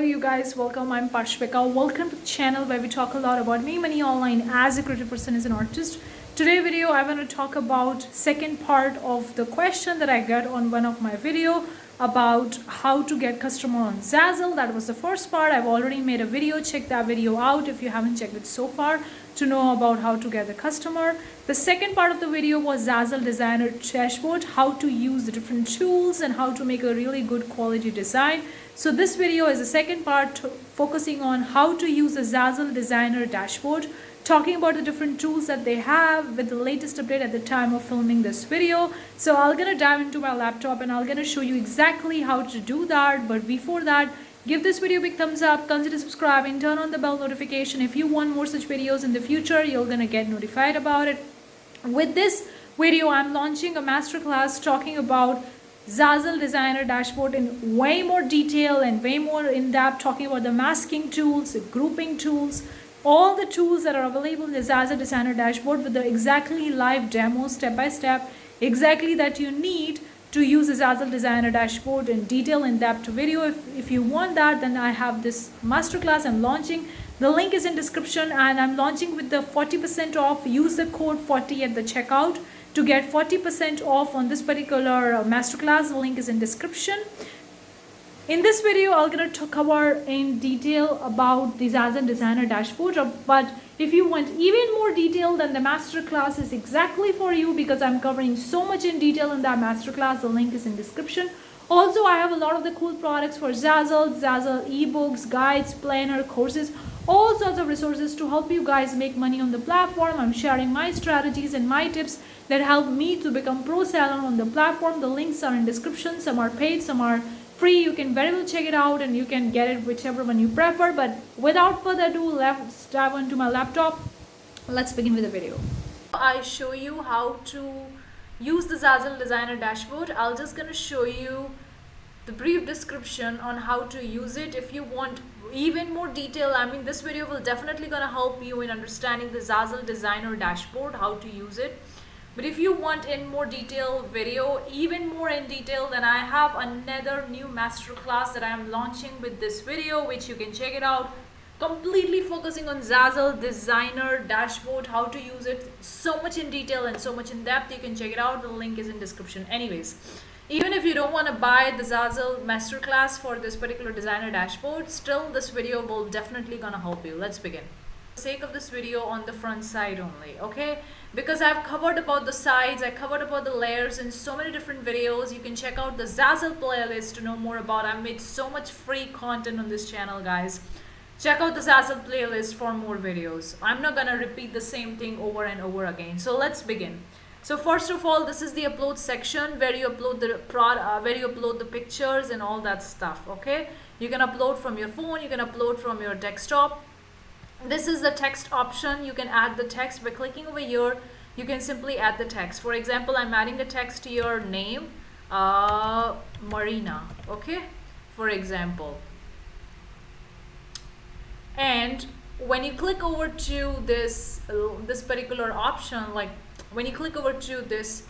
you guys, welcome. I'm Parshvika. Welcome to the channel where we talk a lot about me, money online as a creative person, as an artist. Today video I want to talk about second part of the question that I got on one of my video about how to get customer on Zazzle. That was the first part. I've already made a video. Check that video out if you haven't checked it so far to know about how to get the customer. The second part of the video was Zazzle Designer dashboard, how to use the different tools and how to make a really good quality design. So this video is the second part focusing on how to use the Zazzle Designer dashboard, talking about the different tools that they have with the latest update at the time of filming this video. So I'm gonna dive into my laptop and I'm gonna show you exactly how to do that. But before that, give this video a big thumbs up, consider subscribing, turn on the bell notification. If you want more such videos in the future, you're gonna get notified about it. With this video, I'm launching a masterclass talking about Zazzle Designer dashboard in way more detail and way more in depth, talking about the masking tools, the grouping tools, all the tools that are available in the Zazzle Designer dashboard with the exactly live demo step by step, exactly that you need to use the Zazzle Designer dashboard in detail, in depth video. If you want that, then I have this masterclass I'm launching. The link is in description and I'm launching with the 40% off. Use the code 40 at the checkout to get 40% off on this particular masterclass. The link is in description. In this video, I'm going to cover in detail about the Zazzle Designer dashboard, but if you want even more detail, then the masterclass is exactly for you because I'm covering so much in detail in that masterclass. The link is in description. Also, I have a lot of the cool products for Zazzle ebooks, guides, planner, courses, all sorts of resources to help you guys make money on the platform. I'm sharing my strategies and my tips that help me to become pro seller on the platform. The links are in description. Some are paid, some are free. You can very well check it out and you can get it whichever one you prefer. But without further ado, let's dive into my laptop. Let's begin with the video. I show you how to use the Zazzle Designer dashboard. I'll just gonna show you the brief description on how to use it. If you want even more detail, I mean, this video will definitely gonna help you in understanding the Zazzle Designer dashboard, how to use it. But if you want in more detail video, even more in detail, then I have another new masterclass that I am launching with this video, which you can check it out, completely focusing on Zazzle Designer dashboard, how to use it, so much in detail and so much in depth. You can check it out. The link is in description. Anyways, even if you don't want to buy the Zazzle masterclass for this particular designer dashboard, still this video will definitely gonna help you. Let's begin. For the sake of this video, on the front side only, okay, because I've covered about the sides, I covered about the layers in so many different videos. You can check out the Zazzle playlist to know more about. I made so much free content on this channel, guys. Check out the Zazzle playlist for more videos. I'm not gonna repeat the same thing over and over again. So let's begin. So first of all, this is the upload section where you upload the pictures and all that stuff. Okay, you can upload from your phone, you can upload from your desktop. This is the text option. You can add the text by clicking over here. You can simply add the text. For example, I'm adding the text to your name, Marina. Okay, for example. And when you click over to this particular option, like when you click over to this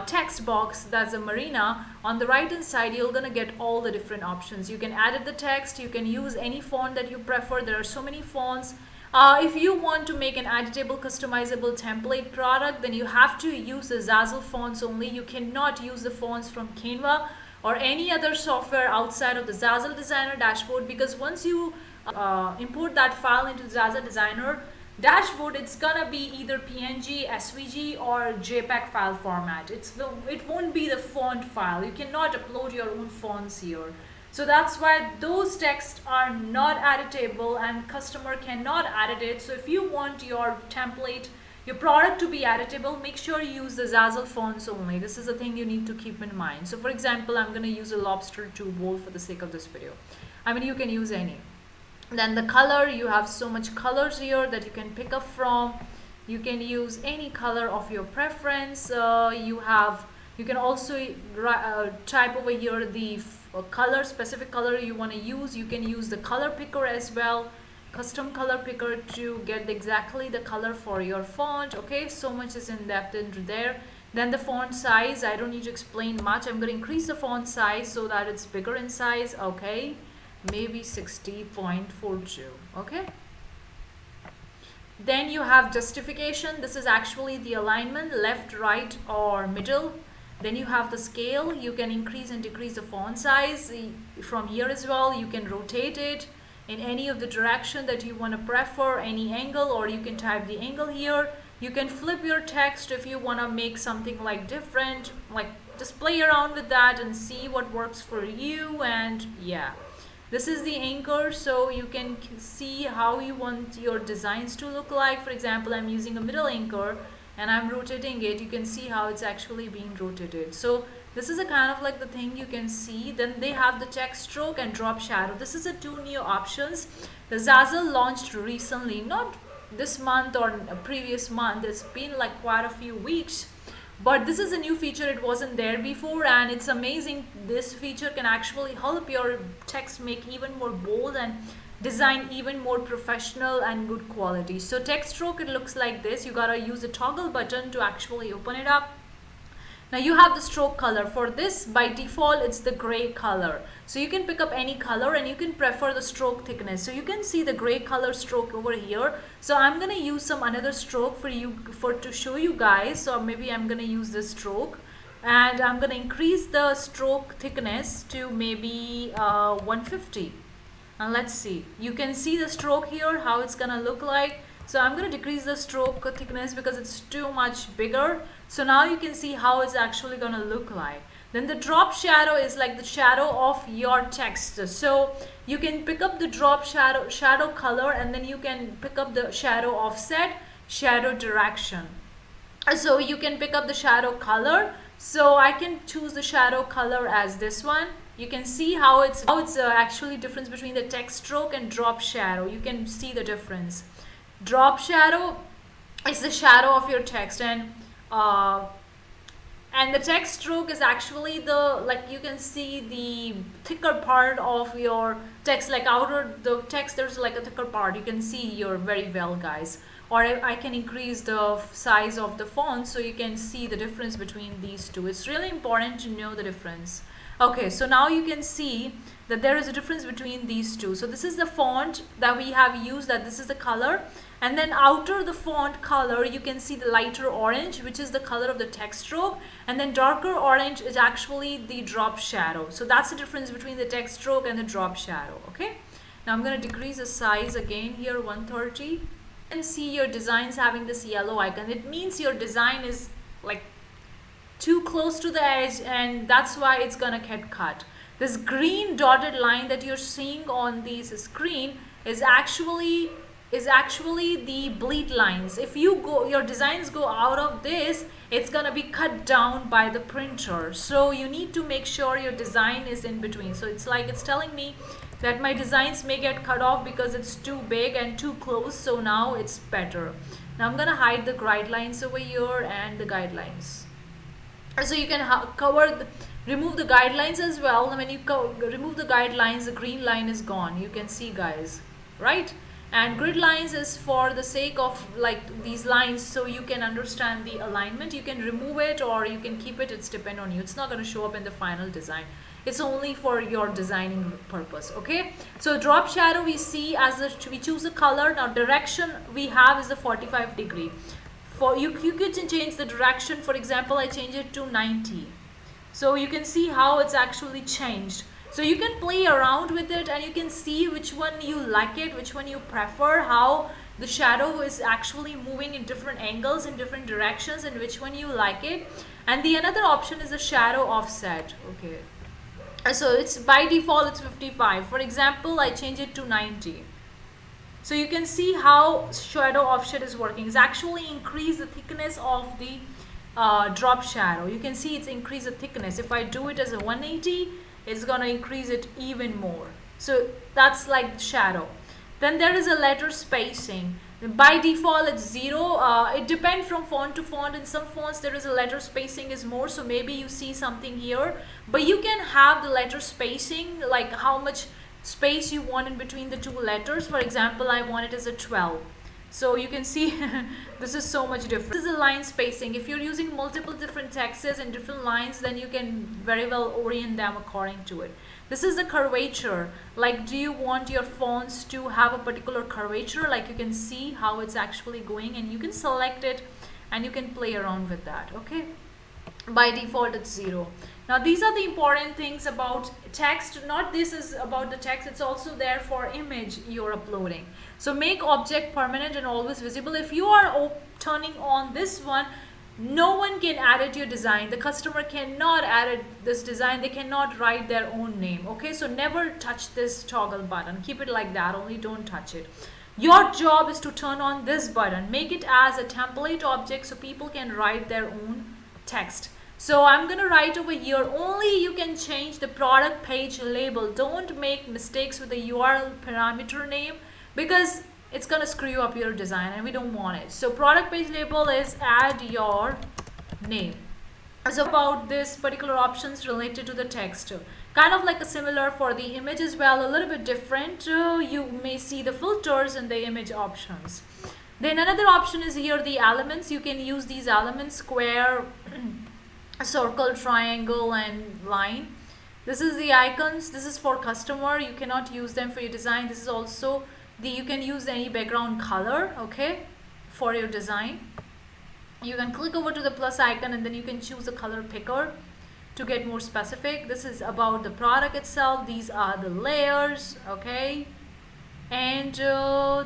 text box, that's a Marina, on the right hand side you're gonna get all the different options. You can edit the text, you can use any font that you prefer. There are so many fonts. If you want to make an editable, customizable template product, then you have to use the Zazzle fonts only. You cannot use the fonts from Canva or any other software outside of the Zazzle Designer dashboard, because once you import that file into Zazzle Designer dashboard, it's gonna be either PNG, SVG or JPEG file format. It won't be the font file. You cannot upload your own fonts here. So that's why those texts are not editable and customer cannot edit it. So if you want your template, your product to be editable, make sure you use the Zazzle fonts only. This is the thing you need to keep in mind. So for example, I'm gonna use a lobster 2 bold for the sake of this video. I mean, you can use any. Then the color, you have so much colors here that you can pick up from. You can use any color of your preference. You can also type over here the specific color you want to use. You can use the color picker as well, custom color picker, to get exactly the color for your font. Okay, so much is in depth into there. Then the font size, I don't need to explain much. I'm going to increase the font size so that it's bigger in size. Okay, maybe 60.42. Okay. Then you have justification. This is actually the alignment, left, right, or middle. Then you have the scale. You can increase and decrease the font size from here as well. You can rotate it in any of the direction that you want to prefer, any angle, or you can type the angle here. You can flip your text if you want to make something like different, like just play around with that and see what works for you. And yeah, this is the anchor, so you can see how you want your designs to look like. For example, I'm using a middle anchor and I'm rotating it. You can see how it's actually being rotated. So this is a kind of like the thing you can see. Then they have the text stroke and drop shadow. This is the two new options. The Zazzle launched recently, not this month or a previous month. It's been like quite a few weeks, but this is a new feature. It wasn't there before, and it's amazing. This feature can actually help your text make even more bold and design even more professional and good quality. So text stroke, it looks like this. You gotta use a toggle button to actually open it up. Now you have the stroke color. For this, by default, it's the gray color. So you can pick up any color and you can prefer the stroke thickness. So you can see the gray color stroke over here. So I'm gonna use some another stroke to show you guys. So maybe I'm gonna use this stroke, and I'm gonna increase the stroke thickness to maybe 150. And let's see. You can see the stroke here, how it's gonna look like. So I'm going to decrease the stroke thickness because it's too much bigger. So now you can see how it's actually going to look like. Then the drop shadow is like the shadow of your text. So you can pick up the drop shadow color, and then you can pick up the shadow offset, shadow direction. So you can pick up the shadow color. So I can choose the shadow color as this one. You can see how it's actually difference between the text stroke and drop shadow. You can see the difference. Drop shadow is the shadow of your text, and the text stroke is actually the, like, you can see the thicker part of your text, like outer the text there's like a thicker part. You can see here very well, guys. Or I can increase the size of the font so you can see the difference between these two. It's really important to know the difference. Okay, so now you can see that there is a difference between these two. So this is the font that we have used, that this is the color. And then outer the font color, you can see the lighter orange, which is the color of the text stroke. And then darker orange is actually the drop shadow. So that's the difference between the text stroke and the drop shadow, okay? Now I'm going to decrease the size again here, 130. And see your designs having this yellow icon. It means your design is like too close to the edge, and that's why it's gonna get cut. This green dotted line that you're seeing on this screen is actually the bleed lines. If your designs go out of this, it's gonna be cut down by the printer. So you need to make sure your design is in between. So it's like it's telling me that my designs may get cut off because it's too big and too close. So now it's better. Now I'm gonna hide the guidelines over here and the guidelines. So you can remove the guidelines as well. When you remove the guidelines, the green line is gone. You can see, guys, right? And grid lines is for the sake of like these lines, so you can understand the alignment. You can remove it or you can keep it. It's depend on you. It's not going to show up in the final design. It's only for your designing purpose, okay? So drop shadow we see as we choose a color. Now direction we have is the 45 degree. For you can change the direction. For example, I change it to 90. So you can see how it's actually changed. So you can play around with it and you can see which one you like it, which one you prefer, how the shadow is actually moving in different angles, in different directions, and which one you like it. And the another option is the shadow offset, okay? So it's by default it's 55. For example, I change it to 90. So you can see how shadow offset is working. It's actually increase the thickness of the drop shadow. You can see it's increase the thickness. If I do it as a 180, it's gonna increase it even more. So that's like shadow. Then there is a letter spacing. By default it's 0. It depends from font to font. In some fonts there is a letter spacing is more, so maybe you see something here, but you can have the letter spacing, like how much space you want in between the two letters. For example, I want it as a 12. So you can see this is so much different. This is a line spacing. If you're using multiple different texts and different lines, then you can very well orient them according to it. This is the curvature. Like, do you want your fonts to have a particular curvature? Like, you can see how it's actually going, and you can select it and you can play around with that. Okay, by default it's 0. Now these are the important things about text. Not this is about the text, it's also there for image you're uploading. So make object permanent and always visible. If you are turning on this one, no one can edit your design. The customer cannot edit this design. They cannot write their own name. Okay, so never touch this toggle button. Keep it like that, only don't touch it. Your job is to turn on this button. Make it as a template object so people can write their own text. So I'm gonna write over here, only you can change the product page label. Don't make mistakes with the URL parameter name, because it's gonna screw up your design and we don't want it. So product page label is add your name. So about this particular options related to the text, kind of like a similar for the image as well, a little bit different. You may see the filters in the image options. Then another option is here, the elements. You can use these elements, square, circle, triangle, and line. This is the icons. This is for customer. You cannot use them for your design. This is also you can use any background color, okay, for your design. You can click over to the plus icon and then you can choose a color picker to get more specific. This is about the product itself. These are the layers, okay. And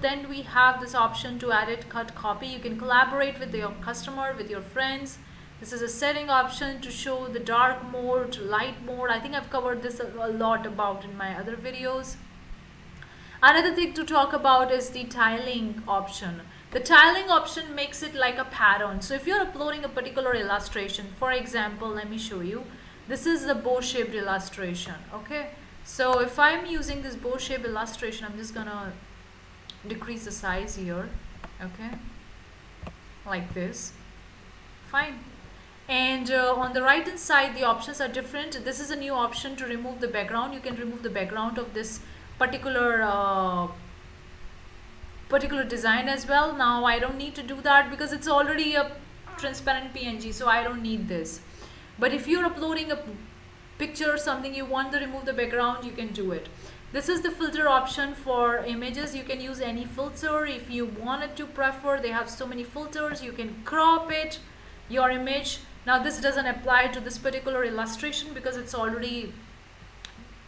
then we have this option to edit, cut, copy. You can collaborate with your customer, with your friends. This is a setting option to show the dark mode, light mode. I think I've covered this a lot about in my other videos. Another thing to talk about is the tiling option. The tiling option makes it like a pattern. So if you're uploading a particular illustration, for example, let me show you. This is the bow shaped illustration, okay? So if I'm using this bow shaped illustration, I'm just gonna decrease the size here, okay? Like this, fine. And on the right hand side, the options are different. This is a new option to remove the background. You can remove the background of this particular design as well. Now I don't need to do that because it's already a transparent PNG, so I don't need this. But if you're uploading a picture or something, you want to remove the background, you can do it. This is the filter option for images. You can use any filter if you wanted to prefer. They have so many filters. You can crop it, your image. Now this doesn't apply to this particular illustration because it's already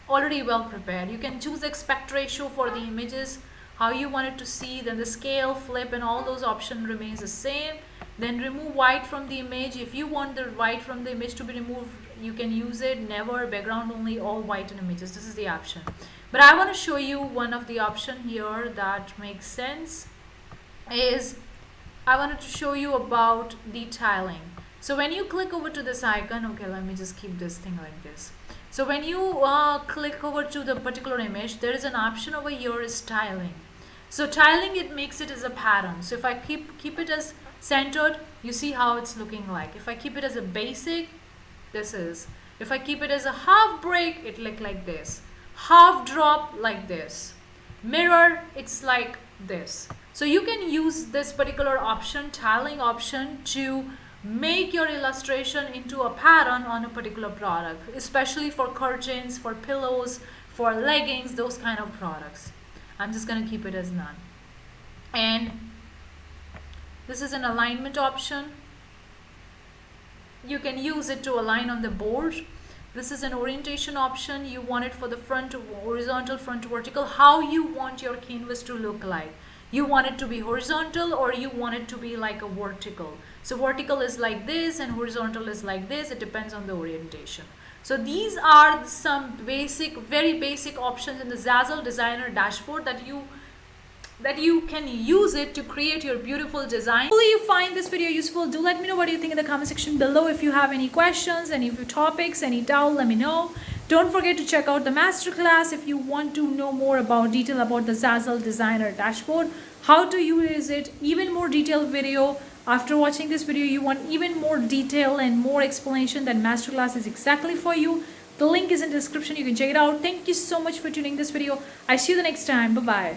well prepared. You can choose the aspect ratio for the images, how you want it to see, then the scale, flip, and all those options remains the same. Then remove white from the image. If you want the white from the image to be removed, you can use it. Never background, only all white in images. This is the option. But I want to show you one of the option here that makes sense. Is I wanted to show you about the tiling. So when you click over to this icon, okay, let me just keep this thing like this. So when you click over to the particular image, there is an option over here is tiling. So tiling, it makes it as a pattern. So if I keep it as centered, you see how it's looking like. If I keep it as a basic, this is. If I keep it as a half break, it look like this. Half drop, like this. Mirror, it's like this. So you can use this particular option, tiling option, to make your illustration into a pattern on a particular product, especially for curtains, for pillows, for leggings, those kind of products. I'm just going to keep it as none. And this is an alignment option. You can use it to align on the board. This is an orientation option. You want it for the front horizontal, front vertical, how you want your canvas to look like. You want it to be horizontal or you want it to be like a vertical. So vertical is like this and horizontal is like this. It depends on the orientation. So these are some basic, very basic options in the Zazzle Designer dashboard that you can use it to create your beautiful design. Hopefully you find this video useful. Do let me know what you think in the comment section below. If you have any questions, any topics, any doubt, let me know. Don't forget to check out the masterclass if you want to know more about detail about the Zazzle Designer dashboard, how to use it, even more detailed video. After watching this video, you want even more detail and more explanation, that masterclass is exactly for you. The link is in the description. You can check it out. Thank you so much for tuning this video. I see you the next time. Bye-bye.